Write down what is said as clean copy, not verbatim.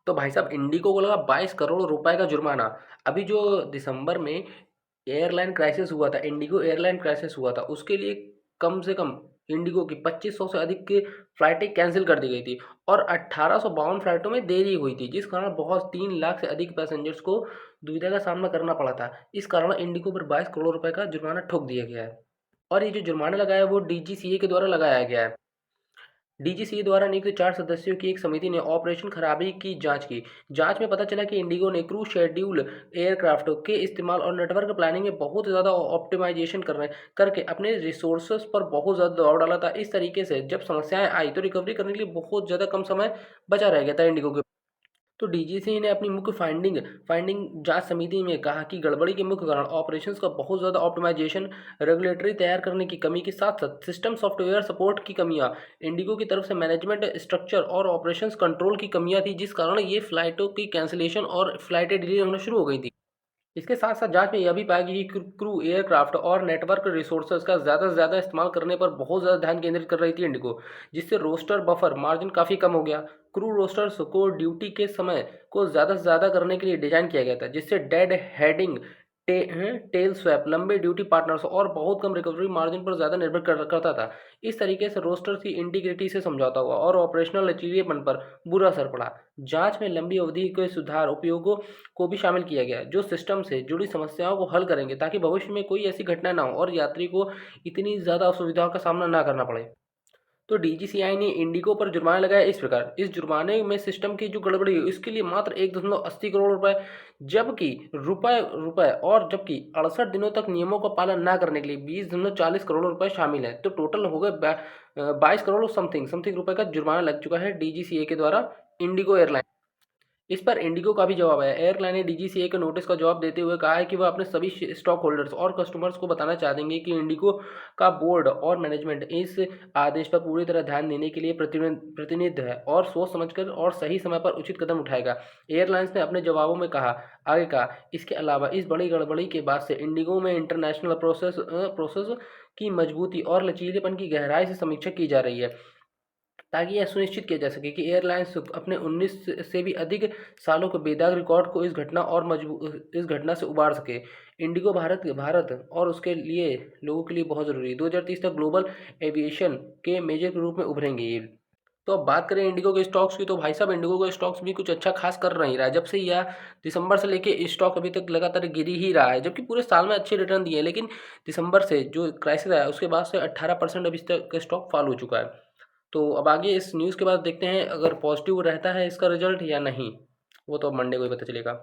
तो भाई साहब इंडिगो को लगा 22 करोड़ रुपए का जुर्माना। अभी जो दिसंबर में एयरलाइन क्राइसिस हुआ था, इंडिगो एयरलाइन क्राइसिस हुआ था, उसके लिए कम से कम इंडिगो की 2500 से अधिक की फ्लाइटें कैंसिल कर दी गई थी और 1852 फ्लाइटों में देरी हुई थी, जिस कारण बहुत 3 लाख से अधिक पैसेंजर्स को दुविधा का सामना करना पड़ा था। इस कारण इंडिगो पर 22 करोड़ रुपए का जुर्माना ठोक दिया गया है। और ये जो जुर्माना लगाया है वो डीजीसीए के द्वारा लगाया गया है। डीजीसीए द्वारा नियुक्त 4 सदस्यों की एक समिति ने ऑपरेशन खराबी की जांच की। जांच में पता चला कि इंडिगो ने क्रू शेड्यूल एयरक्राफ्ट के इस्तेमाल और नेटवर्क प्लानिंग में बहुत ज़्यादा ऑप्टिमाइजेशन करके अपने रिसोर्सेज पर बहुत ज़्यादा दबाव डाला था। इस तरीके से जब समस्याएं आई तो रिकवरी करने के लिए बहुत ज़्यादा कम समय बचा रह गया था इंडिगो के। तो डीजीसी ने अपनी मुख्य फाइंडिंग जांच समिति में कहा कि गड़बड़ी के मुख्य कारण ऑपरेशंस का बहुत ज़्यादा ऑप्टिमाइजेशन, रेगुलेटरी तैयार करने की कमी के साथ साथ सिस्टम सॉफ्टवेयर सपोर्ट की कमियां, इंडिगो की तरफ से मैनेजमेंट स्ट्रक्चर और ऑपरेशंस कंट्रोल की कमियां थी, जिस कारण ये फ्लाइटों की कैंसिलेशन और फ्लाइटें डिले होना शुरू हो गई थी। इसके साथ साथ जांच में यह भी पाया गया कि क्रू एयरक्राफ्ट और नेटवर्क रिसोर्सेज का ज़्यादा से ज़्यादा इस्तेमाल करने पर बहुत ज़्यादा ध्यान केंद्रित कर रही थी इंडिगो, जिससे रोस्टर बफर मार्जिन काफ़ी कम हो गया। क्रू रोस्टर्स को ड्यूटी के समय को ज़्यादा से ज़्यादा करने के लिए डिजाइन किया गया था, जिससे डेड हेडिंग, टेल स्वैप, लंबे ड्यूटी पार्टनर्स और बहुत कम रिकवरी मार्जिन पर ज़्यादा निर्भर करता था। इस तरीके से रोस्टर्स की इंटीग्रिटी से समझौता हुआ और ऑपरेशनल लचीलेपन पर बुरा असर पड़ा। जांच में लंबी अवधि के सुधार उपयोगों को भी शामिल किया गया है, जो सिस्टम से जुड़ी समस्याओं को हल करेंगे ताकि भविष्य में कोई ऐसी घटना ना हो और यात्री को इतनी ज़्यादा असुविधाओं का सामना ना करना पड़े। तो डीजीसीआई ने इंडिगो पर जुर्माना लगाया इस प्रकार। इस जुर्माने में सिस्टम की जो गड़बड़ी है इसके लिए मात्र 1.80 करोड़ रुपए, जबकि रुपए रुपए और जबकि 68 दिनों तक नियमों का पालन ना करने के लिए 20.40 करोड़ रुपए शामिल है। तो टोटल हो गए 22 करोड़ समथिंग समथिंग रुपए का जुर्माना लग चुका है डीजीसीए के द्वारा इंडिगो एयरलाइन। इस पर इंडिगो का भी जवाब आया। एयरलाइन ने डीजीसीए के नोटिस का जवाब देते हुए कहा है कि वह अपने सभी स्टॉक होल्डर्स और कस्टमर्स को बताना चाहेंगे कि इंडिगो का बोर्ड और मैनेजमेंट इस आदेश पर पूरी तरह ध्यान देने के लिए प्रतिनिध है और सोच समझकर और सही समय पर उचित कदम उठाएगा। एयरलाइंस ने अपने जवाबों में आगे कहा, इसके अलावा इस बड़ी गड़बड़ी के बाद से इंडिगो में इंटरनेशनल प्रोसेस की मजबूती और लचीलेपन की गहराई से समीक्षा की जा रही है, ताकि यह सुनिश्चित किया जा सके कि एयरलाइंस अपने 19 से भी अधिक सालों के बेदाग रिकॉर्ड को इस घटना से उबार सके। इंडिगो भारत और उसके लिए लोगों के लिए बहुत ज़रूरी है। 2030 तक ग्लोबल एविएशन के मेजर के रूप में उभरेंगे ये। तो अब बात करें इंडिगो के स्टॉक्स की, तो भाई साहब इंडिगो के स्टॉक्स भी कुछ अच्छा खास कर नहीं रहा है। जब से यह दिसंबर से लेके स्टॉक अभी तक लगातार गिरी ही रहा है, जबकि पूरे साल में अच्छे रिटर्न दिए हैं, लेकिन दिसंबर से जो क्राइसिस आया उसके बाद से 18% अभी तक स्टॉक फॉल हो चुका है। तो अब आगे इस न्यूज़ के बाद देखते हैं अगर पॉजिटिव रहता है इसका रिजल्ट या नहीं, वो तो अब मंडे को ही पता चलेगा।